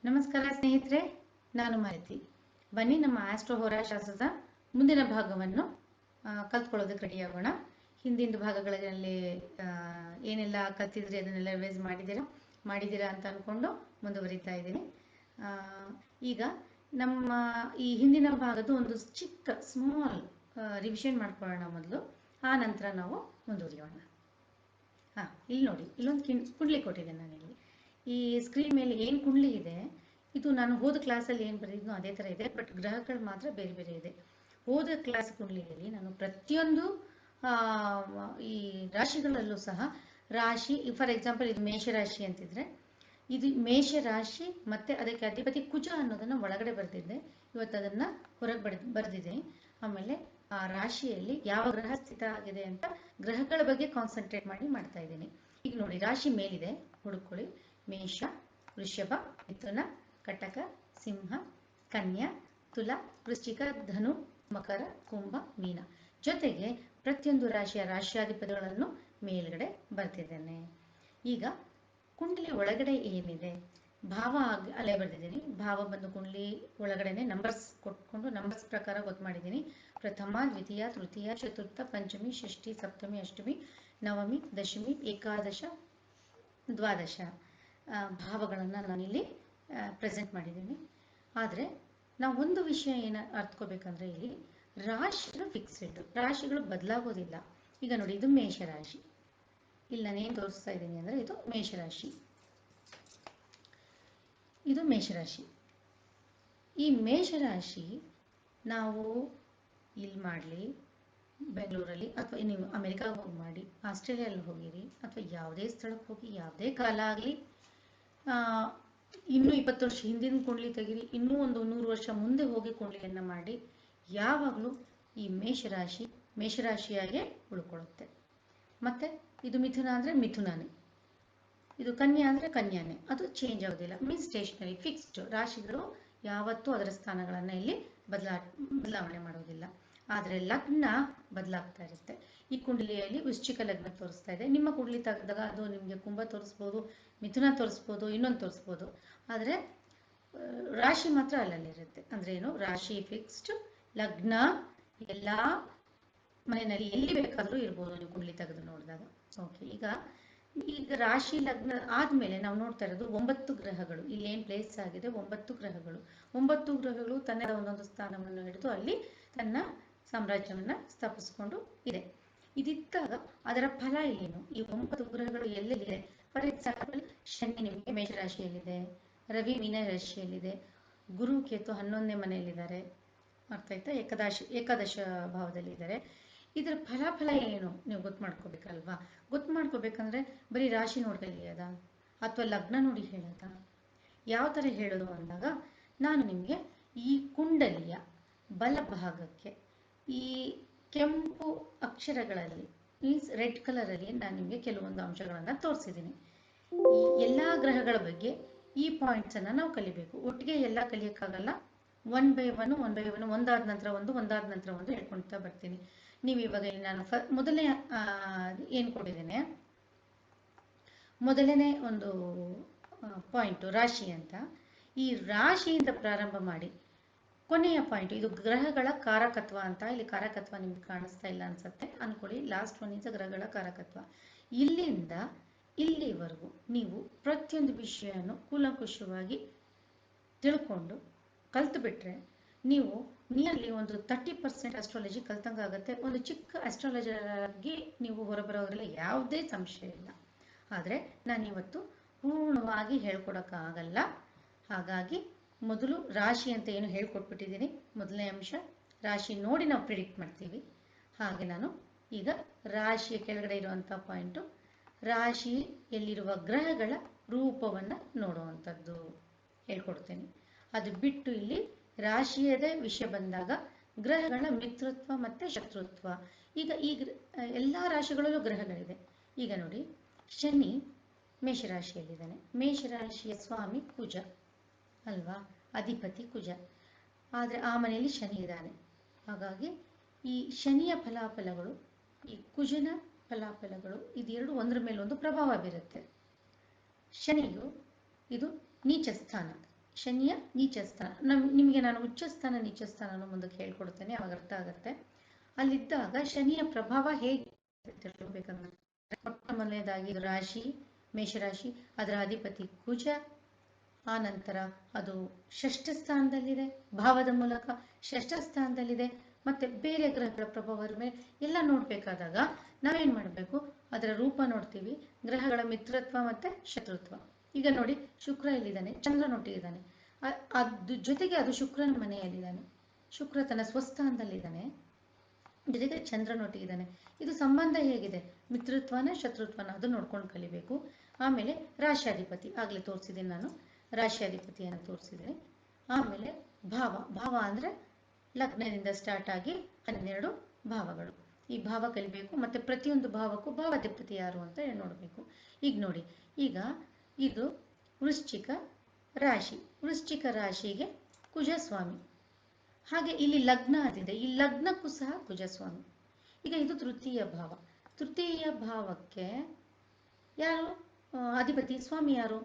ನಮಸ್ಕಾರ ಸ್ನೇಹಿತರೆ, ನಾನು ಮಾಲತಿ. ಬನ್ನಿ ನಮ್ಮ ಆಸ್ಟ್ರೋ ಹೋರಾಶಾಸ್ತ್ರದ ಮುಂದಿನ ಭಾಗವನ್ನು ಕಲ್ತ್ಕೊಳ್ಳೋದಕ್ಕೆ ರೆಡಿಯಾಗೋಣ. ಹಿಂದಿನ ಭಾಗಗಳಲ್ಲಿ ಏನೆಲ್ಲ ಕಲ್ತಿದ್ರಿ ಅದನ್ನೆಲ್ಲ ರಿವೈಸ್ ಮಾಡಿದ್ದೀರಾ ಅಂತ ಅಂದ್ಕೊಂಡು ಮುಂದುವರಿತಾ ಇದ್ದೀನಿ. ಈಗ ನಮ್ಮ ಈ ಹಿಂದಿನ ಭಾಗದ ಒಂದು ಚಿಕ್ಕ ಸ್ಮಾಲ್ ರಿವಿಷನ್ ಮಾಡ್ಕೊಳ್ಳೋಣ ಮೊದಲು, ಆ ನಂತರ ನಾವು ಮುಂದುವರಿಯೋಣ. ಇಲ್ಲಿ ನೋಡಿ, ಇಲ್ಲೊಂದು ಕುಂಡ್ಲಿ ಕೊಟ್ಟಿದ್ದೇನೆ ನಾನಿಲ್ಲಿ. ಈ ಸ್ಕ್ರೀನ್ ಮೇಲೆ ಏನು ಕುಂಡ್ಲಿ ಇದೆ, ಇದು ನಾನು ಹೋದ ಕ್ಲಾಸಲ್ಲಿ ಏನು ಬರೆದಿದ್ನೋ ಅದೇ ಥರ ಇದೆ, ಬಟ್ ಗ್ರಹಗಳು ಮಾತ್ರ ಬೇರೆ ಬೇರೆ ಇದೆ. ಹೋದ ಕ್ಲಾಸ್ ಕುಂಡ್ಲಿಯಲ್ಲಿ ನಾನು ಪ್ರತಿಯೊಂದು ಈ ರಾಶಿಗಳಲ್ಲೂ ಸಹ ರಾಶಿ, ಫಾರ್ ಎಕ್ಸಾಂಪಲ್ ಇದು ಮೇಷರಾಶಿ ಅಂತಿದ್ರೆ ಇದು ಮೇಷರಾಶಿ ಮತ್ತೆ ಅದಕ್ಕೆ ಅಧಿಪತಿ ಕುಜ ಅನ್ನೋದನ್ನು ಒಳಗಡೆ ಬರೆದಿದ್ದೆ. ಇವತ್ತು ಅದನ್ನು ಹೊರಗೆ ಬರೆದಿದೆ. ಆಮೇಲೆ ಆ ರಾಶಿಯಲ್ಲಿ ಯಾವ ಗ್ರಹ ಸ್ಥಿತ ಆಗಿದೆ ಅಂತ ಗ್ರಹಗಳ ಬಗ್ಗೆ ಕಾನ್ಸಂಟ್ರೇಟ್ ಮಾಡ್ತಾ ಇದ್ದೀನಿ. ಈಗ ನೋಡಿ, ರಾಶಿ ಮೇಲಿದೆ, ಹುಡುಕೊಳ್ಳಿ. ಮೇಷ, ವೃಷಭ, ಮಿಥುನ, ಕಟಕ, ಸಿಂಹ, ಕನ್ಯಾ, ತುಲ, ವೃಶ್ಚಿಕ, ಧನು, ಮಕರ, ಕುಂಭ, ಮೀನ. ಜೊತೆಗೆ ಪ್ರತಿಯೊಂದು ರಾಶಿಯ ರಾಶಿಯಾಧಿಪತಿಗಳನ್ನು ಮೇಲ್ಗಡೆ ಬರ್ತಿದ್ದೇನೆ. ಈಗ ಕುಂಡಲಿ ಒಳಗಡೆ ಏನಿದೆ, ಭಾವ ಅಲ್ಲೇ ಬರ್ತಿದ್ದೀನಿ. ಭಾವ ಬಂದು ಕುಂಡಲಿ ಒಳಗಡೆನೆ ನಂಬರ್ಸ್ ಕೊಟ್ಕೊಂಡು ನಂಬರ್ಸ್ ಪ್ರಕಾರ ಗೊತ್ತು ಮಾಡಿದ್ದೀನಿ. ಪ್ರಥಮ, ದ್ವಿತೀಯ, ತೃತೀಯ, ಚತುರ್ಥ, ಪಂಚಮಿ, ಷಷ್ಠಿ, ಸಪ್ತಮಿ, ಅಷ್ಟಮಿ, ನವಮಿ, ದಶಮಿ, ಏಕಾದಶ, ದ್ವಾದಶ ಭಾವಗಳನ್ನು ನಾನಿಲ್ಲಿ ಪ್ರೆಸೆಂಟ್ ಮಾಡಿದ್ದೀನಿ. ಆದರೆ ನಾವು ಒಂದು ವಿಷಯ ಏನು ಅರ್ಥಕೋಬೇಕಂದ್ರೆ, ಇಲ್ಲಿ ರಾಶಿಗಳು ಫಿಕ್ಸ್ಡ್, ರಾಶಿಗಳು ಬದಲಾಗೋದಿಲ್ಲ. ಈಗ ನೋಡಿ, ಇದು ಮೇಷರಾಶಿ. ಇಲ್ಲಿ ನಾನೇನು ತೋರಿಸ್ತಾ ಇದ್ದೀನಿ ಅಂದರೆ ಇದು ಮೇಷರಾಶಿ. ಇದು ಮೇಷರಾಶಿ. ಈ ಮೇಷರಾಶಿ ನಾವು ಇಲ್ಲಿ ಮಾಡಲಿ, ಬೆಂಗಳೂರಲ್ಲಿ, ಅಥವಾ ನೀವು ಅಮೆರಿಕಾಗೆ ಹೋಗಿ ಮಾಡಿ, ಆಸ್ಟ್ರೇಲಿಯಲ್ಲಿ ಹೋಗಿರಿ, ಅಥವಾ ಯಾವುದೇ ಸ್ಥಳಕ್ಕೆ ಹೋಗಿ ಯಾವುದೇ ಕಾಲ ಆಗಲಿ, ಇನ್ನೂ 20 ವರ್ಷ ಹಿಂದಿನ ಕುಂಡ್ಲಿ ತೆಗೀರಿ, ಇನ್ನೂ ಒಂದು 100 ವರ್ಷ ಮುಂದೆ ಹೋಗಿ ಕುಂಡ್ಲಿಯನ್ನು ಮಾಡಿ, ಯಾವಾಗಲೂ ಈ ಮೇಷರಾಶಿಯಾಗೆ ಉಳ್ಕೊಳ್ಳುತ್ತೆ. ಮತ್ತು ಇದು ಮಿಥುನ ಅಂದರೆ ಮಿಥುನನೇ, ಇದು ಕನ್ಯಾ ಅಂದರೆ ಕನ್ಯಾನೇ, ಅದು ಚೇಂಜ್ ಆಗೋದಿಲ್ಲ. Means stationery, fixed. ರಾಶಿಗಳು ಯಾವತ್ತೂ ಅದರ ಸ್ಥಾನಗಳನ್ನು ಇಲ್ಲಿ ಬದಲಾವಣೆ ಮಾಡೋದಿಲ್ಲ. ಆದರೆ ಲಗ್ನ ಬದಲಾಗ್ತಾ ಇರುತ್ತೆ. ಈ ಕುಂಡಲಿಯಲ್ಲಿ ವೃಶ್ಚಿಕ ಲಗ್ನ ತೋರಿಸ್ತಾ ಇದೆ. ನಿಮ್ಮ ಕುಂಡಲಿ ತೆಗೆದಾಗ ಅದು ನಿಮಗೆ ಕುಂಭ ತೋರಿಸ್ಬೋದು, ಮಿಥುನ ತೋರಿಸ್ಬೋದು, ಇನ್ನೊಂದು ತೋರಿಸ್ಬೋದು. ಆದರೆ ರಾಶಿ ಮಾತ್ರ ಅಲ್ಲಲ್ಲಿರುತ್ತೆ. ಅಂದರೆ ಏನು, ರಾಶಿ ಫಿಕ್ಸ್ಡ್, ಲಗ್ನ ಎಲ್ಲ ಮನೆಯಲ್ಲಿ ಎಲ್ಲಿ ಬೇಕಾದರೂ ಇರ್ಬೋದು ನೀವು ಕುಂಡಲಿ ತೆಗೆದು ನೋಡಿದಾಗ. ಓಕೆ, ಈಗ ರಾಶಿ ಲಗ್ನ ಆದಮೇಲೆ ನಾವು ನೋಡ್ತಾ ಇರೋದು 9 ಗ್ರಹಗಳು. ಇಲ್ಲಿ ಏನು ಪ್ಲೇಸ್ ಆಗಿದೆ, 9 ಗ್ರಹಗಳು. 9 ಗ್ರಹಗಳು ತನ್ನ ಒಂದೊಂದು ಸ್ಥಾನವನ್ನು ಹಿಡಿದು ಅಲ್ಲಿ ತನ್ನ ಸಾಮ್ರಾಜ್ಯವನ್ನು ಸ್ಥಾಪಿಸಿಕೊಂಡು ಇದೆ. ಇದಿದ್ದಾಗ ಅದರ ಫಲ ಏನು, ಈ 9 ಗ್ರಹಗಳು ಎಲ್ಲೆಲ್ಲಿದೆ? ಫಾರ್ ಎಕ್ಸಾಂಪಲ್, ಶನಿ ನಿಮಗೆ ಮೇಷರಾಶಿಯಲ್ಲಿದೆ, ರವಿ ಮೀನ ರಾಶಿಯಲ್ಲಿದೆ, ಗುರು ಕೇತು 11ನೇ ಮನೆಯಲ್ಲಿದ್ದಾರೆ, ಅರ್ಥ ಆಯ್ತಾ? ಏಕಾದಶ ಭಾವದಲ್ಲಿದ್ದಾರೆ. ಇದರ ಫಲ ಏನು ನೀವು ಗೊತ್ತು ಮಾಡ್ಕೋಬೇಕಲ್ವಾ? ಗೊತ್ತು ಮಾಡ್ಕೋಬೇಕಂದ್ರೆ ಬರೀ ರಾಶಿ ನೋಡಿ ಕಲಿಯೋದಾ ಅಥವಾ ಲಗ್ನ ನೋಡಿ ಹೇಳೋದಾ? ಯಾವ ಥರ ಹೇಳೋದು ಅಂದಾಗ, ನಾನು ನಿಮಗೆ ಈ ಕುಂಡಲಿಯ ಬಲಭಾಗಕ್ಕೆ ಈ ಕೆಂಪು ಅಕ್ಷರಗಳಲ್ಲಿ, ಮೀನ್ಸ್ ರೆಡ್ ಕಲರಲ್ಲಿ ನಾನು ನಿಮಗೆ ಕೆಲವೊಂದು ಅಂಶಗಳನ್ನು ತೋರಿಸಿದ್ದೀನಿ. ಈ ಎಲ್ಲ ಗ್ರಹಗಳ ಬಗ್ಗೆ ಈ ಪಾಯಿಂಟ್ಸನ್ನು ನಾವು ಕಲಿಬೇಕು. ಒಟ್ಟಿಗೆ ಎಲ್ಲ ಕಲಿಯೋಕ್ಕಾಗಲ್ಲ. ಒನ್ ಬೈ ಒನ್ ಒಂದಾದ ನಂತರ ಒಂದು ಹೇಳ್ಕೊಳ್ತಾ ಬರ್ತೀನಿ. ನೀವು ಇವಾಗ ನಾನು ಮೊದಲನೇ ಏನು ಕೊಟ್ಟಿದ್ದೇನೆ, ಮೊದಲನೇ ಒಂದು ಪಾಯಿಂಟು ರಾಶಿ ಅಂತ. ಈ ರಾಶಿಯಿಂದ ಪ್ರಾರಂಭ ಮಾಡಿ ಕೊನೆಯ ಪಾಯಿಂಟ್, ಇದು ಗ್ರಹಗಳ ಕಾರಕತ್ವ ಅಂತ. ಇಲ್ಲಿ ಕಾರಕತ್ವ ನಿಮ್ಗೆ ಕಾಣಿಸ್ತಾ ಇಲ್ಲ ಅನ್ಸುತ್ತೆ ಅನ್ಕೊಳ್ಳಿ. ಲಾಸ್ಟ್ ಒನ್ ಇಸ್ ಗ್ರಹಗಳ ಕಾರಕತ್ವ. ಇಲ್ಲಿಂದ ಇಲ್ಲಿವರೆಗೂ ನೀವು ಪ್ರತಿಯೊಂದು ವಿಷಯವನ್ನು ಕೂಲಂಕುಷವಾಗಿ ತಿಳ್ಕೊಂಡು ಕಲ್ತು ಬಿಟ್ರೆ ನೀವು ನಿಯರ್ಲಿ ಒಂದು 30% ಅಸ್ಟ್ರಾಲಜಿ ಕಲ್ತಂಗಾಗುತ್ತೆ. ಒಂದು ಚಿಕ್ಕ ಅಸ್ಟ್ರಾಲಜರ್ ಆಗಿ ನೀವು ಹೊರಬರೋದ್ರಲ್ಲಿ ಯಾವುದೇ ಸಂಶಯ ಇಲ್ಲ. ಆದರೆ ನಾನಿವತ್ತು ಪೂರ್ಣವಾಗಿ ಹೇಳ್ಕೊಡೋಕ್ಕಾಗಲ್ಲ. ಹಾಗಾಗಿ ಮೊದಲು ರಾಶಿ ಅಂತ ಏನು ಹೇಳ್ಕೊಟ್ಬಿಟ್ಟಿದ್ದೀನಿ. ಮೊದಲನೇ ಅಂಶ ರಾಶಿ ನೋಡಿ ನಾವು ಪ್ರಿಡಿಕ್ಟ್ ಮಾಡ್ತೀವಿ. ಹಾಗೆ ನಾನು ಈಗ ರಾಶಿಯ ಕೆಳಗಡೆ ಇರುವಂಥ ಪಾಯಿಂಟು, ರಾಶಿಯಲ್ಲಿರುವ ಗ್ರಹಗಳ ರೂಪವನ್ನು ನೋಡುವಂಥದ್ದು ಹೇಳ್ಕೊಡ್ತೇನೆ. ಅದು ಬಿಟ್ಟು ಇಲ್ಲಿ ರಾಶಿಯದೇ ವಿಷಯ ಬಂದಾಗ ಗ್ರಹಗಳ ಮಿತ್ರತ್ವ ಮತ್ತು ಶತ್ರುತ್ವ. ಈಗ ಎಲ್ಲ ರಾಶಿಗಳಲ್ಲೂ ಗ್ರಹಗಳಿದೆ. ಈಗ ನೋಡಿ, ಶನಿ ಮೇಷರಾಶಿಯಲ್ಲಿದ್ದಾನೆ. ಮೇಷರಾಶಿಯ ಸ್ವಾಮಿ ಕುಜ ಅಲ್ವಾ, ಅಧಿಪತಿ ಕುಜ. ಆದರೆ ಆ ಮನೆಯಲ್ಲಿ ಶನಿ ಇದ್ದಾನೆ. ಹಾಗಾಗಿ ಈ ಶನಿಯ ಫಲಾಫಲಗಳು, ಈ ಕುಜನ ಫಲಾಫಲಗಳು, ಇದೆರಡು ಒಂದರ ಮೇಲೊಂದು ಪ್ರಭಾವ ಬೀರುತ್ತೆ. ಶನಿಯು ಇದು ನೀಚ ಸ್ಥಾನ, ಶನಿಯ ನೀಚ ಸ್ಥಾನ. ನಿಮಗೆ ನಾನು ಉಚ್ಚ ಸ್ಥಾನ ನೀಚ ಸ್ಥಾನ ಮುಂದಕ್ಕೆ ಹೇಳ್ಕೊಡ್ತೇನೆ, ಅವಾಗ ಅರ್ಥ ಆಗುತ್ತೆ. ಅಲ್ಲಿದ್ದಾಗ ಶನಿಯ ಪ್ರಭಾವ ಹೇಗೆ ತಿಳ್ಕೊಬೇಕಂದ್ರೆ, ಮೊಟ್ಟ ಮೊದಲನೇದಾಗಿ ರಾಶಿ ಮೇಷರಾಶಿ, ಅದರ ಅಧಿಪತಿ ಕುಜ. ಆ ನಂತರ ಅದು ಷಷ್ಠ ಸ್ಥಾನದಲ್ಲಿದೆ, ಭಾವದ ಮೂಲಕ ಷಷ್ಠ ಸ್ಥಾನದಲ್ಲಿದೆ. ಮತ್ತೆ ಬೇರೆ ಗ್ರಹಗಳ ಪ್ರಭಾವದ ಮೇಲೆ ಎಲ್ಲ ನೋಡ್ಬೇಕಾದಾಗ ನಾವೇನ್ ಮಾಡಬೇಕು, ಅದರ ರೂಪ ನೋಡ್ತೀವಿ, ಗ್ರಹಗಳ ಮಿತ್ರತ್ವ ಮತ್ತೆ ಶತ್ರುತ್ವ. ಈಗ ನೋಡಿ, ಶುಕ್ರ ಎಲ್ಲಿದ್ದಾನೆ, ಚಂದ್ರನೊಟ್ಟಿಗಿದ್ದಾನೆ. ಅದು ಜೊತೆಗೆ ಅದು ಶುಕ್ರನ ಮನೆಯಲ್ಲಿದ್ದಾನೆ, ಶುಕ್ರ ತನ್ನ ಸ್ವಸ್ಥಾನದಲ್ಲಿದ್ದಾನೆ, ಜೊತೆಗೆ ಚಂದ್ರನೊಟ್ಟಿಗಿದ್ದಾನೆ. ಇದು ಸಂಬಂಧ ಹೇಗಿದೆ, ಮಿತ್ರತ್ವನ ಶತ್ರುತ್ವನ ಅದು ನೋಡ್ಕೊಂಡು ಕಲಿಬೇಕು. ಆಮೇಲೆ ರಾಶ್ಯಾಧಿಪತಿ ಆಗ್ಲೇ ತೋರಿಸಿದ್ದೀನಿ ನಾನು, ರಾಶ್ಯಾಧಿಪತಿಯನ್ನು ತೋರಿಸಿದ್ದೀನಿ. ಆಮೇಲೆ ಭಾವ ಅಂದ್ರೆ ಲಗ್ನದಿಂದ ಸ್ಟಾರ್ಟ್ ಆಗಿ 12 ಭಾವಗಳು. ಈ ಭಾವ ಕಲಿಬೇಕು. ಮತ್ತೆ ಪ್ರತಿಯೊಂದು ಭಾವಕ್ಕೂ ಭಾವಾಧಿಪತಿ ಯಾರು ಅಂತ ನೋಡಬೇಕು. ಈಗ ನೋಡಿ, ಈಗ ಇದು ವೃಶ್ಚಿಕ ರಾಶಿ, ವೃಶ್ಚಿಕ ರಾಶಿಗೆ ಕುಜಸ್ವಾಮಿ. ಹಾಗೆ ಇಲ್ಲಿ ಲಗ್ನ ಆದಿದೆ, ಈ ಲಗ್ನಕ್ಕೂ ಸಹ ಕುಜಸ್ವಾಮಿ. ಈಗ ಇದು ತೃತೀಯ ಭಾವ. ತೃತೀಯ ಭಾವಕ್ಕೆ ಯಾರು ಅಧಿಪತಿ, ಸ್ವಾಮಿ ಯಾರು?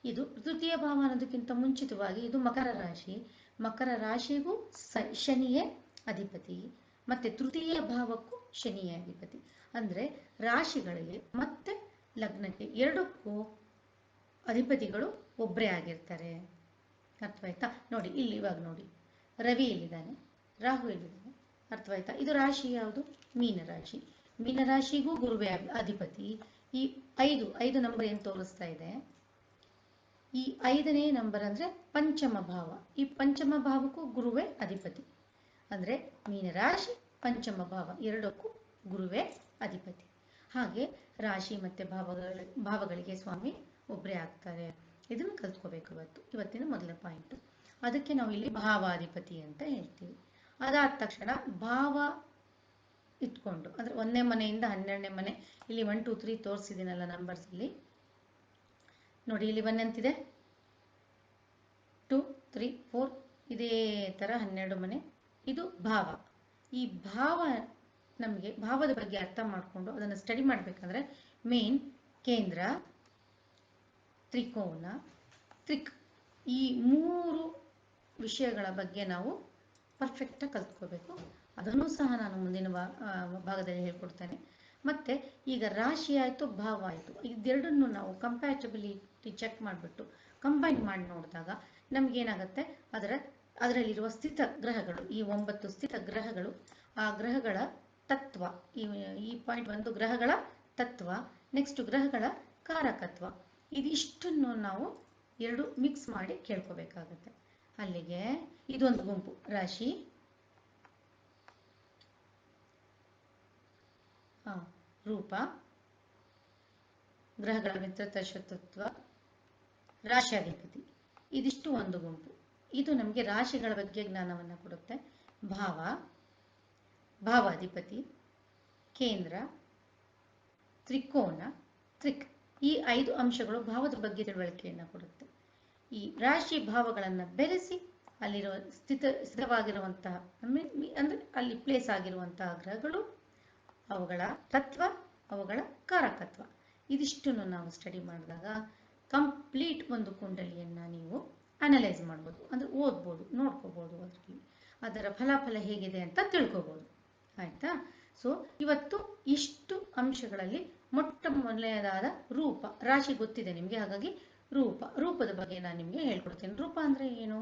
ಇದು ತೃತೀಯ ಭಾವ ಅನ್ನೋದಕ್ಕಿಂತ ಮುಂಚಿತವಾಗಿ ಇದು ಮಕರ ರಾಶಿ. ಮಕರ ರಾಶಿಗೂ ಶನಿಯೇ ಅಧಿಪತಿ, ಮತ್ತೆ ತೃತೀಯ ಭಾವಕ್ಕೂ ಶನಿಯೇ ಅಧಿಪತಿ. ಅಂದ್ರೆ ರಾಶಿಗಳಿಗೆ ಮತ್ತೆ ಲಗ್ನಕ್ಕೆ ಎರಡಕ್ಕೂ ಅಧಿಪತಿಗಳು ಒಬ್ಬರೇ ಆಗಿರ್ತಾರೆ. ಅರ್ಥವಾಯ್ತಾ? ನೋಡಿ ಇಲ್ಲಿ ಇವಾಗ ನೋಡಿ, ರವಿ ಎಲ್ಲಿದ್ದಾನೆ, ರಾಹು ಎಲ್ಲಿದ್ದಾನೆ, ಅರ್ಥವಾಯ್ತಾ? ಇದು ರಾಶಿ ಯಾವುದು? ಮೀನರಾಶಿ. ಮೀನರಾಶಿಗೂ ಗುರುವೇ ಅಧಿಪತಿ. ಈ 5 ನಂಬರ್ ಏನು ತೋರಿಸ್ತಾ ಇದೆ, ಈ 5ನೇ ನಂಬರ್ ಅಂದ್ರೆ ಪಂಚಮ ಭಾವ. ಈ ಪಂಚಮ ಭಾವಕ್ಕೂ ಗುರುವೇ ಅಧಿಪತಿ. ಅಂದ್ರೆ ಮೀನರಾಶಿ ಪಂಚಮ ಭಾವ ಎರಡಕ್ಕೂ ಗುರುವೇ ಅಧಿಪತಿ. ಹಾಗೆ ರಾಶಿ ಮತ್ತೆ ಭಾವಗಳಿಗೆ ಸ್ವಾಮಿ ಒಬ್ಬರೇ ಆಗ್ತಾರೆ. ಇದನ್ನು ಕಲ್ತ್ಕೋಬೇಕು ಇವತ್ತಿನ ಮೊದಲ ಪಾಯಿಂಟ್. ಅದಕ್ಕೆ ನಾವು ಇಲ್ಲಿ ಭಾವಾಧಿಪತಿ ಅಂತ ಹೇಳ್ತೀವಿ. ಅದಾದ ತಕ್ಷಣ ಭಾವ ಇಟ್ಕೊಂಡು ಅಂದ್ರೆ 1ನೇ ಮನೆಯಿಂದ 12ನೇ ಮನೆ, ಇಲ್ಲಿ 1 2 3 ತೋರಿಸಿದ್ದೀನಲ್ಲ ನಂಬರ್ಸ್ ಇಲ್ಲಿ ನೋಡಿ, ಇಲ್ಲಿ 1 ಅಂತಿದೆ, 2 3 4 ಇದೇ ತರ 12 ಮನೆ. ಇದು ಭಾವ. ಈ ಭಾವ ನಮಗೆ ಭಾವದ ಬಗ್ಗೆ ಅರ್ಥ ಮಾಡಿಕೊಂಡು ಅದನ್ನು ಸ್ಟಡಿ ಮಾಡಬೇಕಂದ್ರೆ ಮೇನ್ ಕೇಂದ್ರ, ತ್ರಿಕೋನ, ತ್ರಿಕ್, ಈ 3 ವಿಷಯಗಳ ಬಗ್ಗೆ ನಾವು ಪರ್ಫೆಕ್ಟ್ ಆಗಿ ಕಲ್ತ್ಕೋಬೇಕು. ಅದನ್ನು ಸಹ ನಾನು ಮುಂದಿನ ಭಾಗದಲ್ಲಿ ಹೇಳ್ಕೊಡ್ತೇನೆ. ಮತ್ತೆ ಈಗ ರಾಶಿ ಆಯಿತು, ಭಾವ ಆಯಿತು, ಇದೆರಡನ್ನು ನಾವು ಕಂಪ್ಯಾಟಬಿಲಿಟಿ ಚೆಕ್ ಮಾಡಿಬಿಟ್ಟು ಕಂಬೈನ್ ಮಾಡಿ ನೋಡಿದಾಗ ನಮಗೇನಾಗುತ್ತೆ, ಅದರಲ್ಲಿರುವ ಸ್ಥಿತ ಗ್ರಹಗಳು, ಈ 9 ಸ್ಥಿತ ಗ್ರಹಗಳು, ಆ ಗ್ರಹಗಳ ತತ್ವ, ಈ ಪಾಯಿಂಟ್ 1 ಗ್ರಹಗಳ ತತ್ವ, ನೆಕ್ಸ್ಟ್ ಗ್ರಹಗಳ ಕಾರಕತ್ವ, ಇದಿಷ್ಟನ್ನು ನಾವು 2 ಮಿಕ್ಸ್ ಮಾಡಿ ಕೇಳ್ಕೋಬೇಕಾಗತ್ತೆ. ಅಲ್ಲಿಗೆ ಇದೊಂದು ಗುಂಪು, ರಾಶಿ, ರೂಪ, ಗ್ರಹಗಳ ಮಿತ್ರತ್ವ ಶತ್ರುತ್ವ, ರಾಶ್ಯಾಧಿಪತಿ, ಇದಿಷ್ಟು ಒಂದು ಗುಂಪು. ಇದು ನಮಗೆ ರಾಶಿಗಳ ಬಗ್ಗೆ ಜ್ಞಾನವನ್ನು ಕೊಡುತ್ತೆ. ಭಾವಾಧಿಪತಿ, ಕೇಂದ್ರ, ತ್ರಿಕೋನ, ತ್ರಿಕ್, ಈ 5 ಅಂಶಗಳು ಭಾವದ ಬಗ್ಗೆ ತಿಳುವಳಿಕೆಯನ್ನು ಕೊಡುತ್ತೆ. ಈ ರಾಶಿ ಭಾವಗಳನ್ನು ಬೆರೆಸಿ ಅಲ್ಲಿರುವ ಸ್ಥಿತವಾಗಿರುವಂತಹ ಅಂದ್ರೆ ಅಲ್ಲಿ ಪ್ಲೇಸ್ ಆಗಿರುವಂತಹ ಗ್ರಹಗಳು, ಅವುಗಳ ತತ್ವ, ಅವುಗಳ ಕಾರಕತ್ವ, ಇದಿಷ್ಟನ್ನು ನಾವು ಸ್ಟಡಿ ಮಾಡಿದಾಗ ಕಂಪ್ಲೀಟ್ ಒಂದು ಕುಂಡಲಿಯನ್ನು ನೀವು ಅನಲೈಸ್ ಮಾಡ್ಬೋದು, ಅಂದ್ರೆ ಓದ್ಬೋದು, ನೋಡ್ಕೋಬಹುದು, ಅದರಲ್ಲಿ ಅದರ ಫಲಾಫಲ ಹೇಗಿದೆ ಅಂತ ತಿಳ್ಕೊಬೋದು. ಆಯ್ತಾ? ಸೊ ಇವತ್ತು ಇಷ್ಟು ಅಂಶಗಳಲ್ಲಿ ಮೊಟ್ಟ ಮೊದಲನೇದಾದ ರೂಪ, ರಾಶಿ ಗೊತ್ತಿದೆ ನಿಮಗೆ, ಹಾಗಾಗಿ ರೂಪದ ಬಗ್ಗೆ ನಾನು ನಿಮಗೆ ಹೇಳ್ಕೊಡ್ತೀನಿ. ರೂಪ ಅಂದ್ರೆ ಏನು?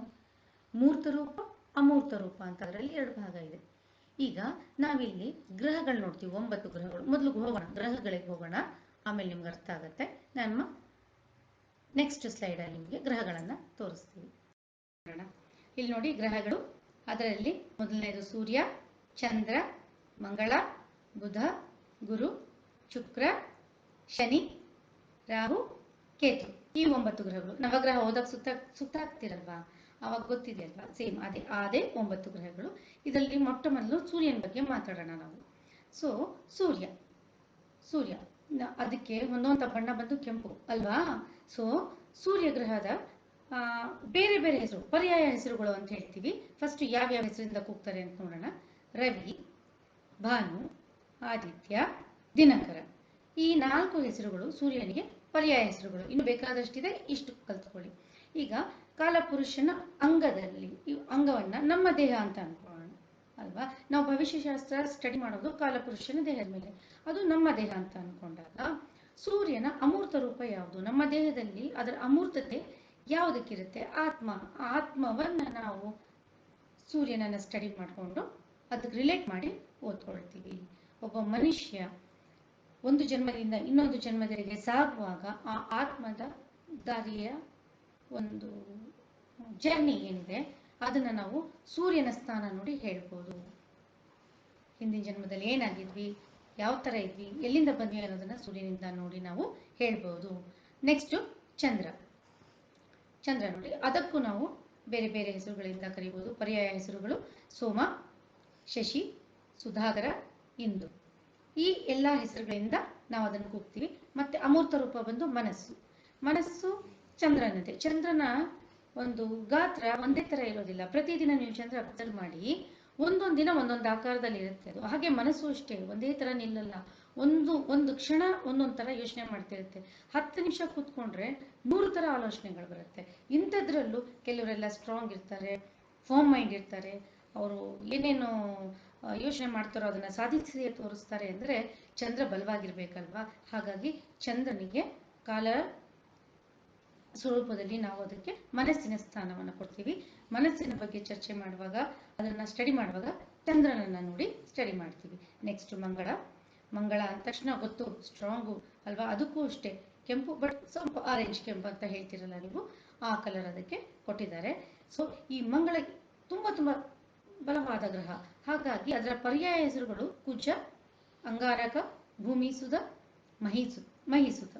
ಮೂರ್ತ ರೂಪ, ಅಮೂರ್ತ ರೂಪ ಅಂತ ಅದರಲ್ಲಿ 2 ಭಾಗ ಇದೆ. ಈಗ ನಾವಿಲ್ಲಿ ಗ್ರಹಗಳು ನೋಡ್ತೀವಿ, 9 ಗ್ರಹಗಳು. ಮೊದಲು ಹೋಗೋಣ, ಗ್ರಹಗಳಿಗೆ ಹೋಗೋಣ, ಆಮೇಲೆ ನಿಮ್ಗೆ ಅರ್ಥ ಆಗುತ್ತೆ. ನಮ್ಮ ನೆಕ್ಸ್ಟ್ ಸ್ಲೈಡ್ ಅಲ್ಲಿ ನಿಮಗೆ ಗ್ರಹಗಳನ್ನ ತೋರಿಸ್ತೀವಿ. ಇಲ್ಲಿ ನೋಡಿ ಗ್ರಹಗಳು, ಅದರಲ್ಲಿ ಮೊದಲನೇದು ಸೂರ್ಯ, ಚಂದ್ರ, ಮಂಗಳ, ಬುಧ, ಗುರು, ಶುಕ್ರ, ಶನಿ, ರಾಹು, ಕೇತು, ಈ 9 ಗ್ರಹಗಳು. ನವಗ್ರಹ ಹೋದಾಗ ಸುತ್ತಾಗ್ತಿರಲ್ವಾ, ಅವಾಗ ಗೊತ್ತಿದೆಯಲ್ವಾ, ಸೇಮ್ ಅದೇ 9 ಗ್ರಹಗಳು. ಇದರಲ್ಲಿ ಮೊಟ್ಟ ಮೊದಲು ಸೂರ್ಯನ ಬಗ್ಗೆ ಮಾತಾಡೋಣ ನಾವು. ಸೊ ಸೂರ್ಯ ಅದಕ್ಕೆ ಒಂದೊಂದು ಬಣ್ಣ ಬಂದು ಕೆಂಪು ಅಲ್ವಾ. ಸೊ ಸೂರ್ಯ ಗ್ರಹದ ಬೇರೆ ಬೇರೆ ಹೆಸರು, ಪರ್ಯಾಯ ಹೆಸರುಗಳು ಅಂತ ಹೇಳ್ತೀವಿ. ಫಸ್ಟ್ ಯಾವ್ಯಾವ ಹೆಸರಿಂದ ಕೂಗ್ತಾರೆ ಅಂತ ನೋಡೋಣ. ರವಿ, ಭಾನು, ಆದಿತ್ಯ, ದಿನಕರ, ಈ 4 ಹೆಸರುಗಳು ಸೂರ್ಯನಿಗೆ ಪರ್ಯಾಯ ಹೆಸರುಗಳು ಇನ್ನು ಬೇಕಾದಷ್ಟಿದೆ, ಇಷ್ಟು ಕಲ್ತ್ಕೊಳ್ಳಿ. ಈಗ ಕಾಲಪುರುಷನ ಅಂಗದಲ್ಲಿ ಅಂಗವನ್ನ ನಮ್ಮ ದೇಹ ಅಂತ ಅನ್ಕೊಳ್ಳೋಣ ಅಲ್ವಾ. ನಾವು ಭವಿಷ್ಯಶಾಸ್ತ್ರ ಸ್ಟಡಿ ಮಾಡೋದು ಕಾಲಪುರುಷನ ದೇಹದ ಮೇಲೆ, ಅದು ನಮ್ಮ ದೇಹ ಅಂತ ಅನ್ಕೊಂಡಾಗ ಸೂರ್ಯನ ಅಮೂರ್ತ ರೂಪ ಯಾವುದು, ನಮ್ಮ ದೇಹದಲ್ಲಿ ಅದರ ಅಮೂರ್ತತೆ ಯಾವುದಕ್ಕಿರುತ್ತೆ? ಆತ್ಮ. ಆತ್ಮವನ್ನ ನಾವು ಸೂರ್ಯನನ್ನ ಸ್ಟಡಿ ಮಾಡಿಕೊಂಡು ಅದಕ್ಕೆ ರಿಲೇಟ್ ಮಾಡಿ ಓದ್ಕೊಳ್ತೀವಿ. ಒಬ್ಬ ಮನುಷ್ಯ ಒಂದು ಜನ್ಮದಿಂದ ಇನ್ನೊಂದು ಜನ್ಮದವರೆಗೆ ಸಾಗುವಾಗ ಆ ಆತ್ಮದ ದಾರಿಯ ಒಂದು ಜರ್ನಿ ಏನಿದೆ ಅದನ್ನ ನಾವು ಸೂರ್ಯನ ಸ್ಥಾನ ನೋಡಿ ಹೇಳ್ಬೋದು. ಹಿಂದಿನ ಜನ್ಮದಲ್ಲಿ ಏನಾಗಿದ್ವಿ, ಯಾವ ತರ ಇದ್ವಿ, ಎಲ್ಲಿಂದ ಬಂದ್ವಿ ಅನ್ನೋದನ್ನ ಸೂರ್ಯನಿಂದ ನೋಡಿ ನಾವು ಹೇಳ್ಬೋದು. ನೆಕ್ಸ್ಟ್ ಚಂದ್ರ. ಚಂದ್ರ ನೋಡಿ, ಅದಕ್ಕೂ ನಾವು ಬೇರೆ ಬೇರೆ ಹೆಸರುಗಳಿಂದ ಕರೀಬಹುದು. ಪರ್ಯಾಯ ಹೆಸರುಗಳು ಸೋಮ, ಶಶಿ, ಸುಧಾಕರ, ಇಂದು. ಈ ಎಲ್ಲಾ ಹೆಸರುಗಳಿಂದ ನಾವು ಅದನ್ನು ಕೂಗ್ತೀವಿ. ಮತ್ತೆ ಅಮೂರ್ತ ರೂಪ ಬಂದು ಮನಸ್ಸು. ಮನಸ್ಸು ಚಂದ್ರನದೇ. ಚಂದ್ರನ ಒಂದು ಗಾತ್ರ ಒಂದೇ ತರ ಇರೋದಿಲ್ಲ. ಪ್ರತಿದಿನ ನೀವು ಚಂದ್ರ ಅಬ್ಸರ್ವ್ ಮಾಡಿ, ಒಂದೊಂದು ದಿನ ಒಂದೊಂದು ಆಕಾರದಲ್ಲಿ ಇರುತ್ತೆ ಅದು. ಹಾಗೆ ಮನಸ್ಸು ಅಷ್ಟೇ, ಒಂದೇ ತರ ನಿಲ್ಲಲ್ಲ. ಒಂದು ಕ್ಷಣ ಒಂದೊಂದು ತರ ಯೋಚನೆ ಮಾಡ್ತಿರುತ್ತೆ. 10 ನಿಮಿಷ ಕೂತ್ಕೊಂಡ್ರೆ 100 ತರ ಆಲೋಚನೆಗಳು ಬರುತ್ತೆ. ಇಂಥದ್ರಲ್ಲೂ ಕೆಲವರೆಲ್ಲ ಸ್ಟ್ರಾಂಗ್ ಇರ್ತಾರೆ, ಫರ್ಮ್ ಮೈಂಡ್ ಇರ್ತಾರೆ. ಅವರು ಏನೇನು ಯೋಚನೆ ಮಾಡ್ತಾರೋ ಅದನ್ನ ಸಾಧಿಸಿ ತೋರಿಸ್ತಾರೆ. ಅಂದ್ರೆ ಚಂದ್ರ ಬಲವಾಗಿರ್ಬೇಕಲ್ವಾ. ಹಾಗಾಗಿ ಚಂದ್ರನಿಗೆ ಕಾಲ ಸ್ವರೂಪದಲ್ಲಿ ನಾವು ಅದಕ್ಕೆ ಮನಸ್ಸಿನ ಸ್ಥಾನವನ್ನು ಕೊಡ್ತೀವಿ. ಮನಸ್ಸಿನ ಬಗ್ಗೆ ಚರ್ಚೆ ಮಾಡುವಾಗ, ಅದನ್ನ ಸ್ಟಡಿ ಮಾಡುವಾಗ ಚಂದ್ರನನ್ನ ನೋಡಿ ಸ್ಟಡಿ ಮಾಡ್ತೀವಿ. ನೆಕ್ಸ್ಟ್ ಮಂಗಳ. ಮಂಗಳ ಅಂದ ತಕ್ಷಣ ಗೊತ್ತು, ಸ್ಟ್ರಾಂಗು ಅಲ್ವಾ. ಅದಕ್ಕೂ ಅಷ್ಟೇ ಕೆಂಪು, ಬಟ್ ಸ್ವಲ್ಪ ಆರೆಂಜ್ ಕೆಂಪು ಅಂತ ಹೇಳ್ತಿರಲ್ಲ ನೀವು, ಆ ಕಲರ್ ಅದಕ್ಕೆ ಕೊಟ್ಟಿದ್ದಾರೆ. ಸೊ ಈ ಮಂಗಳ ತುಂಬಾ ತುಂಬಾ ಬಲವಾದ ಗ್ರಹ. ಹಾಗಾಗಿ ಅದರ ಪರ್ಯಾಯ ಹೆಸರುಗಳು ಕುಜ, ಅಂಗಾರಕ, ಭೂಮಿಸುತ, ಮಹಿಸುತ.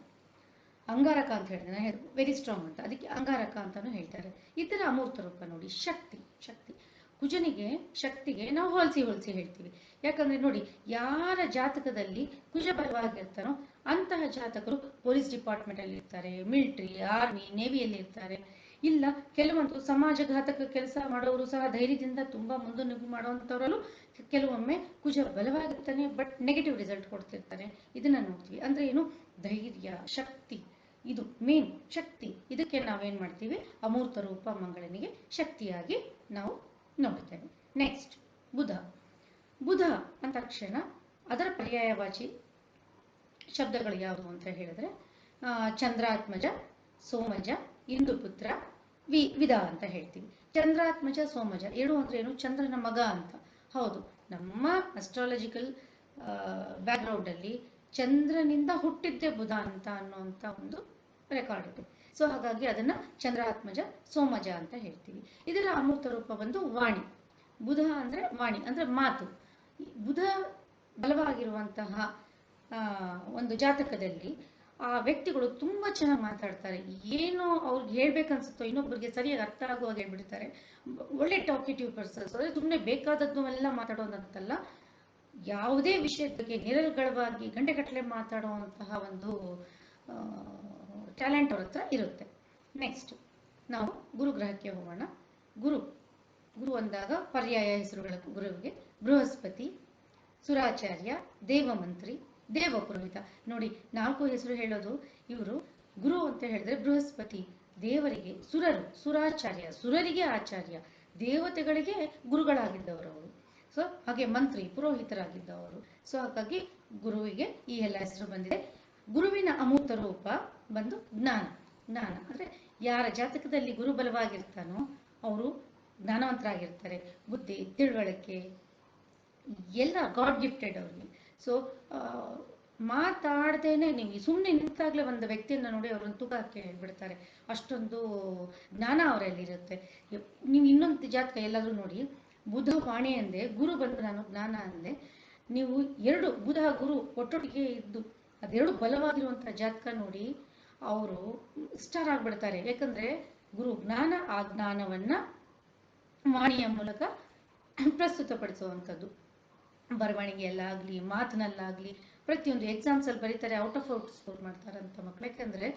ಅಂಗಾರಕ ಅಂತ ಹೇಳಿದ್ರೆ ವೆರಿ ಸ್ಟ್ರಾಂಗ್ ಅಂತ, ಅದಕ್ಕೆ ಅಂಗಾರಕ ಅಂತಾನು ಹೇಳ್ತಾರೆ. ಇದರ ಅಮೂರ್ತ ರೂಪ ನೋಡಿ ಶಕ್ತಿ. ಶಕ್ತಿ ಕುಜನಿಗೆ, ಶಕ್ತಿಗೆ ನಾವು ಹೋಲಿಸಿ ಹೇಳ್ತೀವಿ. ಯಾಕಂದ್ರೆ ನೋಡಿ, ಯಾರ ಜಾತಕದಲ್ಲಿ ಕುಜ ಬಲವಾಗಿರ್ತಾನೋ ಅಂತಹ ಜಾತಕರು ಪೊಲೀಸ್ ಡಿಪಾರ್ಟ್ಮೆಂಟ್ ಅಲ್ಲಿ ಇರ್ತಾರೆ, ಮಿಲಿಟರಿ, ಆರ್ಮಿ, ನೇವಿಯಲ್ಲಿ ಇರ್ತಾರೆ. ಇಲ್ಲ ಕೆಲವೊಂದು ಸಮಾಜಘಾತಕ ಕೆಲಸ ಮಾಡೋರು ಸಹ ಧೈರ್ಯದಿಂದ ತುಂಬಾ ಮುಂದೆ ನುಗ್ಗಿ ಮಾಡುವಂತವರಲ್ಲೂ ಕೆಲವೊಮ್ಮೆ ಕುಜ ಬಲವಾಗಿರ್ತಾನೆ, ಬಟ್ ನೆಗೆಟಿವ್ ರಿಸಲ್ಟ್ ಕೊಡ್ತಿರ್ತಾನೆ. ಇದನ್ನ ನೋಡ್ತೀವಿ. ಅಂದ್ರೆ ಏನು? ಧೈರ್ಯ, ಶಕ್ತಿ, ಇದು ಮೇನ್ ಶಕ್ತಿ. ಇದಕ್ಕೆ ನಾವೇನ್ ಮಾಡ್ತೀವಿ? ಅಮೂರ್ತ ರೂಪ ಮಂಗಳನಿಗೆ ಶಕ್ತಿಯಾಗಿ ನಾವು ನೋಡ್ತೇವೆ. ನೆಕ್ಸ್ಟ್ ಬುಧ. ಬುಧ ಅಂತ ತಕ್ಷಣ ಅದರ ಪರ್ಯಾಯವಾಚಿ ಶಬ್ದಗಳು ಯಾವುದು ಅಂತ ಹೇಳಿದ್ರೆ ಚಂದ್ರಾತ್ಮಜ, ಸೋಮಜ, ಇಂದುಪುತ್ರ, ವಿಧ ಅಂತ ಹೇಳ್ತೀವಿ. ಚಂದ್ರಾತ್ಮಜ, ಸೋಮಜ ಎರಡು ಅಂದ್ರೆ ಏನು? ಚಂದ್ರನ ಮಗ ಅಂತ. ಹೌದು, ನಮ್ಮ ಅಸ್ಟ್ರಾಲಜಿಕಲ್ ಬ್ಯಾಕ್ಗ್ರೌಂಡ್ ಅಲ್ಲಿ ಚಂದ್ರನಿಂದ ಹುಟ್ಟಿದ್ದೆ ಬುಧ ಅಂತ ಅನ್ನುವಂತ ಒಂದು ರೆಕಾರ್ಡ್ ಇದೆ. ಸೊ ಹಾಗಾಗಿ ಅದನ್ನ ಚಂದ್ರಾತ್ಮಜ, ಸೋಮಜ ಅಂತ ಹೇಳ್ತೀವಿ. ಇದರ ಅಮೂರ್ತ ರೂಪ ಬಂದು ವಾಣಿ. ಬುಧ ಅಂದ್ರೆ ವಾಣಿ ಅಂದ್ರೆ ಮಾತು. ಬುಧ ಬಲವಾಗಿರುವಂತಹ ಒಂದು ಜಾತಕದಲ್ಲಿ ಆ ವ್ಯಕ್ತಿಗಳು ತುಂಬಾ ಚೆನ್ನಾಗಿ ಮಾತಾಡ್ತಾರೆ. ಏನೋ ಅವ್ರಿಗೆ ಹೇಳ್ಬೇಕನ್ಸುತ್ತೋ ಇನ್ನೊಬ್ಬರಿಗೆ ಸರಿಯಾಗಿ ಅರ್ಥ ಆಗುವಾಗ ಹೇಳ್ಬಿಡ್ತಾರೆ. ಒಳ್ಳೆ ಟಾಕಿಟಿವ್ ಪರ್ಸನ್ಸ್. ಅಂದ್ರೆ ಸುಮ್ಮನೆ ಬೇಕಾದದ್ದು ಎಲ್ಲ ಮಾತಾಡೋದಂತಲ್ಲ, ಯಾವುದೇ ವಿಷಯದ ಬಗ್ಗೆ ನಿರರ್ಗಳವಾಗಿ ಗಂಟೆಗಟ್ಟಲೆ ಮಾತಾಡುವಂತಹ ಒಂದು ಟ್ಯಾಲೆಂಟ್ ಅವ್ರ ಹತ್ರ ಇರುತ್ತೆ. ನೆಕ್ಸ್ಟ್ ನಾವು ಗುರುಗ್ರಹಕ್ಕೆ ಹೋಗೋಣ. ಗುರು ಅಂದಾಗ ಪರ್ಯಾಯ ಹೆಸರುಗಳ ಗುರುವಿಗೆ ಬೃಹಸ್ಪತಿ, ಸುರಾಚಾರ್ಯ, ದೇವಮಂತ್ರಿ, ದೇವಪುರೋಹಿತ. ನೋಡಿ 4 ಹೆಸರು ಹೇಳೋದು. ಇವರು ಗುರು ಅಂತ ಹೇಳಿದ್ರೆ ಬೃಹಸ್ಪತಿ ದೇವರಿಗೆ, ಸುರಾಚಾರ್ಯ ಸುರರಿಗೆ ಆಚಾರ್ಯ, ದೇವತೆಗಳಿಗೆ ಗುರುಗಳಾಗಿದ್ದವರು ಅವರು. ಸೊ ಹಾಗೆ ಮಂತ್ರಿ, ಪುರೋಹಿತರಾಗಿದ್ದವರು. ಸೊ ಹಾಗಾಗಿ ಗುರುವಿಗೆ ಈ ಎಲ್ಲ ಹೆಸರು ಬಂದಿದೆ. ಗುರುವಿನ ಅಮೂರ್ತ ರೂಪ ಬಂದು ಜ್ಞಾನ. ಜ್ಞಾನ ಅಂದ್ರೆ ಯಾರ ಜಾತಕದಲ್ಲಿ ಗುರು ಬಲವಾಗಿರ್ತಾನೋ ಅವರು ಜ್ಞಾನವಂತರಾಗಿರ್ತಾರೆ. ಬುದ್ಧಿ, ತಿಳುವಳಿಕೆ ಎಲ್ಲ ಗಾಡ್ ಗಿಫ್ಟೆಡ್ ಅವ್ರಿಗೆ. ಸೊ ಮಾತಾಡ್ದೇನೆ ನೀವು ಸುಮ್ಮನೆ ನಿಂತಾಗ್ಲೇ ಒಂದು ವ್ಯಕ್ತಿಯನ್ನ ನೋಡಿ ಅವ್ರನ್ನ ತೂಕ ಹಾಕಿ ಹೇಳ್ಬಿಡ್ತಾರೆ. ಅಷ್ಟೊಂದು ಜ್ಞಾನ ಅವರಲ್ಲಿ ಇರುತ್ತೆ. ನೀವು ಇನ್ನೊಂದು ಜಾತಕ ಎಲ್ಲಾದ್ರೂ ನೋಡಿ, ಬುಧ ವಾಣಿ ಅಂದೆ, ಗುರು ಬಂದು ನಾನು ಜ್ಞಾನ ಅಂದೆ. ನೀವು ಎರಡು ಬುಧ ಗುರು ಒಟ್ಟೊಟ್ಟಿಗೆ ಇದ್ದು ಅದೆರಡು ಬಲವಾಗಿರುವಂತಹ ಜಾತಕ ನೋಡಿ, ಅವರು ಸ್ಟಾರ್ ಆಗ್ಬಿಡ್ತಾರೆ. ಯಾಕಂದ್ರೆ ಗುರು ಜ್ಞಾನ, ಆ ಜ್ಞಾನವನ್ನ ವಾಣಿಯ ಮೂಲಕ ಪ್ರಸ್ತುತಪಡಿಸುವಂಥದ್ದು. ಬರವಣಿಗೆಯಲ್ಲಾಗ್ಲಿ, ಮಾತಿನಲ್ಲಾಗ್ಲಿ, ಪ್ರತಿಯೊಂದು ಎಕ್ಸಾಮ್ಸ್ ಅಲ್ಲಿ ಬರೀತಾರೆ, ಔಟ್ ಆಫ್ ಔಟ್ ಸ್ಕೋರ್ ಮಾಡ್ತಾರಂತ ಮಕ್ಕಳು. ಯಾಕಂದ್ರೆ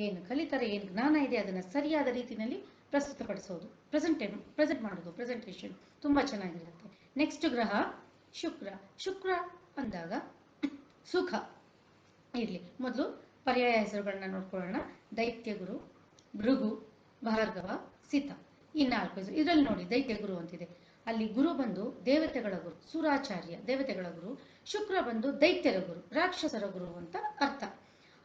ಏನು ಕಲಿತಾರೆ, ಏನು ಜ್ಞಾನ ಇದೆ ಅದನ್ನ ಸರಿಯಾದ ರೀತಿಯಲ್ಲಿ ಪ್ರಸ್ತುತಪಡಿಸೋದು, ಪ್ರೆಸೆಂಟ್ ಮಾಡೋದು, ಪ್ರೆಸೆಂಟೇಷನ್ ತುಂಬಾ ಚೆನ್ನಾಗಿರುತ್ತೆ. ನೆಕ್ಸ್ಟ್ ಗ್ರಹ ಶುಕ್ರ. ಶುಕ್ರ ಅಂದಾಗ ಸುಖ ಇರ್ಲಿ. ಮೊದಲು ಪರ್ಯಾಯ ಹೆಸರುಗಳನ್ನ ನೋಡ್ಕೊಳ್ಳೋಣ. ದೈತ್ಯಗುರು, ಭೃಗು, ಭಾರ್ಗವ, ಸಿತ, ಈ 4 ಹೆಸರು. ಇದರಲ್ಲಿ ನೋಡಿ ದೈತ್ಯಗುರು ಅಂತಿದೆ. ಅಲ್ಲಿ ಗುರು ಬಂದು ದೇವತೆಗಳ ಗುರು, ಸುರಾಚಾರ್ಯ ದೇವತೆಗಳ ಗುರು. ಶುಕ್ರ ಬಂದು ದೈತ್ಯರ ಗುರು, ರಾಕ್ಷಸರ ಗುರು ಅಂತ ಅರ್ಥ.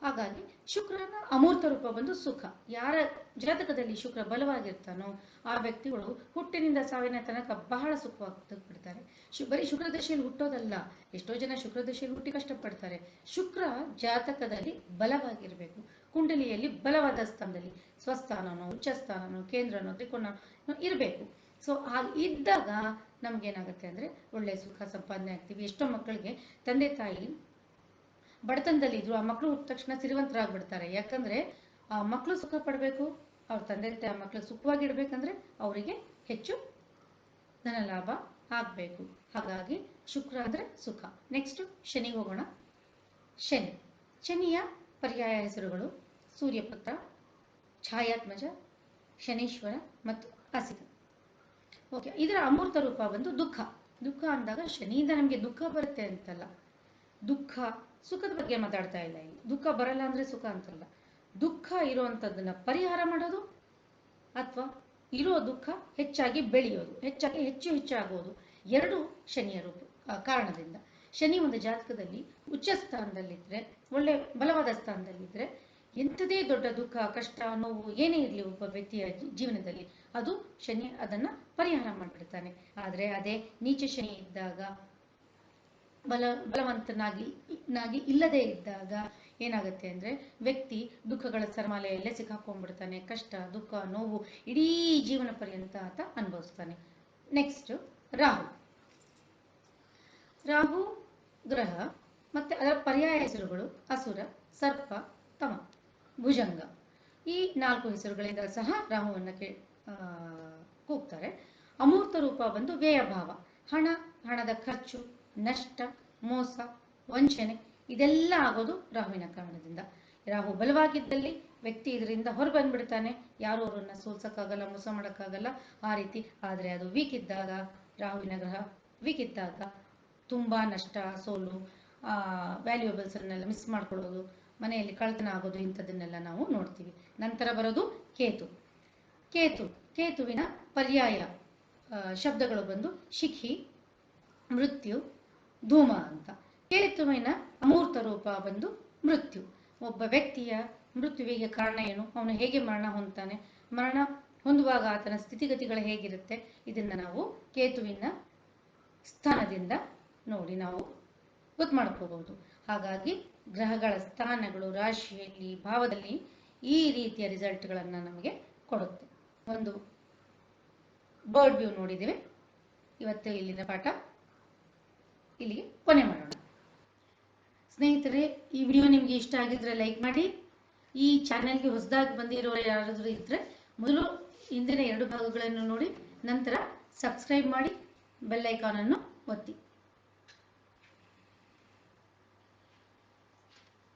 ಹಾಗಾಗಿ ಶುಕ್ರನ ಅಮೂರ್ತ ರೂಪ ಬಂದು ಸುಖ. ಯಾರ ಜಾತಕದಲ್ಲಿ ಶುಕ್ರ ಬಲವಾಗಿರ್ತಾನೋ ಆ ವ್ಯಕ್ತಿಗಳು ಹುಟ್ಟಿನಿಂದ ಸಾವಿನ ತನಕ ಬಹಳ ಸುಖವಾಗಿ ಬಿಡ್ತಾರೆ. ಬರೀ ಶುಕ್ರದಶೆಯಲ್ಲಿ ಹುಟ್ಟೋದಲ್ಲ, ಎಷ್ಟೋ ಜನ ಶುಕ್ರದಶೆಯಲ್ಲಿ ಹುಟ್ಟಿ ಕಷ್ಟಪಡ್ತಾರೆ. ಶುಕ್ರ ಜಾತಕದಲ್ಲಿ ಬಲವಾಗಿರಬೇಕು, ಕುಂಡಲಿಯಲ್ಲಿ ಬಲವಾದ ಸ್ಥಾನದಲ್ಲಿ, ಸ್ವಸ್ಥಾನನೋ, ಉಚ್ಚಸ್ಥಾನನೋ, ಕೇಂದ್ರನೋ, ತ್ರಿಕೋನನೋ ಇರಬೇಕು. ಸೊ ಇದ್ದಾಗ ನಮ್ಗೇನಾಗುತ್ತೆ ಅಂದ್ರೆ ಒಳ್ಳೆ ಸುಖ ಸಂಪಾದನೆ ಆಗ್ತೀವಿ. ಎಷ್ಟೋ ಮಕ್ಕಳಿಗೆ ತಂದೆ ತಾಯಿ ಬಡತನದಲ್ಲಿ ಇದ್ರು, ಆ ಮಕ್ಕಳು ಹುಟ್ಟಿದ ತಕ್ಷಣ ಸಿರಿವಂತರಾಗ್ಬಿಡ್ತಾರೆ. ಯಾಕಂದ್ರೆ ಆ ಮಕ್ಕಳು ಸುಖ ಪಡಬೇಕು, ಅವ್ರ ತಂದೆ ತಾಯಿ ಮಕ್ಕಳು ಸುಖವಾಗಿಡ್ಬೇಕಂದ್ರೆ ಅವರಿಗೆ ಹೆಚ್ಚು ಧನ ಲಾಭ ಆಗ್ಬೇಕು. ಹಾಗಾಗಿ ಶುಕ್ರ ಅಂದ್ರೆ ಸುಖ. ನೆಕ್ಸ್ಟ್ ಶನಿಗೆ ಹೋಗೋಣ. ಶನಿಯ ಪರ್ಯಾಯ ಹೆಸರುಗಳು ಸೂರ್ಯಪುತ್ರ, ಛಾಯಾತ್ಮಜ, ಶನೀಶ್ವರ ಮತ್ತು ಅಸಿತ. ಓಕೆ, ಇದರ ಅಮೂರ್ತ ರೂಪ ಬಂದು ದುಃಖ. ದುಃಖ ಅಂದಾಗ ಶನಿಯಿಂದ ನಮಗೆ ದುಃಖ ಬರುತ್ತೆ ಅಂತಲ್ಲ, ದುಃಖ ಸುಖದ ಬಗ್ಗೆ ಮಾತಾಡ್ತಾ ಇಲ್ಲ ಇಲ್ಲಿ. ದುಃಖ ಬರಲ್ಲ ಅಂದ್ರೆ ಸುಖ ಅಂತಲ್ಲ. ದುಃಖ ಇರುವಂತದ್ದನ್ನ ಪರಿಹಾರ ಮಾಡೋದು ಅಥವಾ ಇರೋ ದುಃಖ ಹೆಚ್ಚಾಗಿ ಬೆಳೆಯೋದು, ಹೆಚ್ಚಾಗಿ ಹೆಚ್ಚಾಗೋದು, ಎರಡು ಶನಿಯ ರೂಪ ಕಾರಣದಿಂದ. ಶನಿ ಒಂದು ಜಾತಕದಲ್ಲಿ ಉಚ್ಚ ಸ್ಥಾನದಲ್ಲಿದ್ರೆ, ಒಳ್ಳೆ ಬಲವಾದ ಸ್ಥಾನದಲ್ಲಿದ್ರೆ, ಎಂಥದೇ ದೊಡ್ಡ ದುಃಖ, ಕಷ್ಟ, ನೋವು ಏನೇ ಇರಲಿ ಒಬ್ಬ ವ್ಯಕ್ತಿಯ ಜೀವನದಲ್ಲಿ ಅದು ಶನಿ ಅದನ್ನ ಪರಿಹಾರ ಮಾಡಿಬಿಡ್ತಾನೆ. ಆದ್ರೆ ಅದೇ ನೀಚ ಶನಿ ಇದ್ದಾಗ, ಬಲವಂತನಾಗಿ ಇಲ್ಲದೆ ಇದ್ದಾಗ ಏನಾಗುತ್ತೆ ಅಂದ್ರೆ ವ್ಯಕ್ತಿ ದುಃಖಗಳ ಸರಮಾಲೆಯಲ್ಲೇ ಸಿಕ್ಕಾಕೊಂಡ್ಬಿಡ್ತಾನೆ. ಕಷ್ಟ, ದುಃಖ, ನೋವು ಇಡೀ ಜೀವನ ಪರ್ಯಂತ ಆತ ಅನುಭವಿಸ್ತಾನೆ. ನೆಕ್ಸ್ಟ್ ರಾಹು ಗ್ರಹ ಮತ್ತೆ ಅದರ ಪರ್ಯಾಯ ಹೆಸರುಗಳು ಅಸುರ, ಸರ್ಪ, ತಮ, ಭುಜಂಗ. ಈ 4 ಹೆಸರುಗಳಿಂದ ಸಹ ರಾಹುವನ್ನ ಕೂಗ್ತಾರೆ. ಅಮೂರ್ತ ರೂಪ ಬಂದು ವ್ಯಯಭಾವ, ಹಣದ ಖರ್ಚು, ನಷ್ಟ, ಮೋಸ, ವಂಚನೆ ಇದೆಲ್ಲ ಆಗೋದು ರಾಹುವಿನ ಕಾರಣದಿಂದ. ರಾಹು ಬಲವಾಗಿದ್ದಲ್ಲಿ ವ್ಯಕ್ತಿ ಇದರಿಂದ ಹೊರ ಬಂದ್ಬಿಡ್ತಾನೆ, ಯಾರು ಅವರನ್ನ ಸೋಲ್ಸಕ್ಕಾಗಲ್ಲ, ಮೋಸ ಮಾಡೋಕ್ಕಾಗಲ್ಲ ಆ ರೀತಿ. ಆದ್ರೆ ಅದು ವೀಕ್ ಇದ್ದಾಗ, ರಾಹುವಿನ ಗ್ರಹ ವೀಕ್ ಇದ್ದಾಗ ತುಂಬಾ ನಷ್ಟ, ಸೋಲು, ವ್ಯಾಲ್ಯೂಯಬಲ್ಸ್ ಅನ್ನೆಲ್ಲ ಮಿಸ್ ಮಾಡ್ಕೊಳ್ಳೋದು, ಮನೆಯಲ್ಲಿ ಕಳ್ತನ ಆಗೋದು, ಇಂಥದನ್ನೆಲ್ಲ ನಾವು ನೋಡ್ತೀವಿ. ನಂತರ ಬರೋದು ಕೇತುವಿನ ಪರ್ಯಾಯ ಶಬ್ದಗಳು ಬಂದು ಶಿಖಿ, ಮೃತ್ಯು, ಧೂಮ ಅಂತ. ಕೇತುವಿನ ಅಮೂರ್ತ ರೂಪ ಬಂದು ಮೃತ್ಯು. ಒಬ್ಬ ವ್ಯಕ್ತಿಯ ಮೃತ್ಯುವಿಗೆ ಕಾರಣ ಏನು, ಅವನು ಹೇಗೆ ಮರಣ ಹೊಂದ್ತಾನೆ, ಮರಣ ಹೊಂದುವಾಗ ಆತನ ಸ್ಥಿತಿಗತಿಗಳು ಹೇಗಿರುತ್ತೆ, ಇದನ್ನ ನಾವು ಕೇತುವಿನ ಸ್ಥಾನದಿಂದ ನೋಡಿ ನಾವು ಗೊತ್ತು ಮಾಡ್ಕೋಬಹುದು. ಹಾಗಾಗಿ ಗ್ರಹಗಳ ಸ್ಥಾನಗಳು ರಾಶಿಯಲ್ಲಿ, ಭಾವದಲ್ಲಿ ಈ ರೀತಿಯ ರಿಸಲ್ಟ್ಗಳನ್ನ ನಮಗೆ ಕೊಡುತ್ತೆ. ಒಂದು ಬರ್ಡ್ ವ್ಯೂ ನೋಡಿದ್ದೇವೆ. ಇವತ್ತು ಇಲ್ಲಿನ ಪಾಠ ಇಲ್ಲಿಗೆ ಕೊನೆ ಮಾಡೋಣ. ಸ್ನೇಹಿತರೆ, ಈ ವಿಡಿಯೋ ನಿಮ್ಗೆ ಇಷ್ಟ ಆಗಿದ್ರೆ ಲೈಕ್ ಮಾಡಿ. ಈ ಚಾನೆಲ್ಗೆ ಹೊಸದಾಗಿ ಬಂದಿರೋರು ಯಾರಾದರೂ ಇದ್ರೆ ಮೊದಲು ಹಿಂದಿನ 2 ಭಾಗಗಳನ್ನು ನೋಡಿ, ನಂತರ ಸಬ್ಸ್ಕ್ರೈಬ್ ಮಾಡಿ, ಬೆಲ್ ಐಕಾನ್ ಅನ್ನು ಒತ್ತಿ.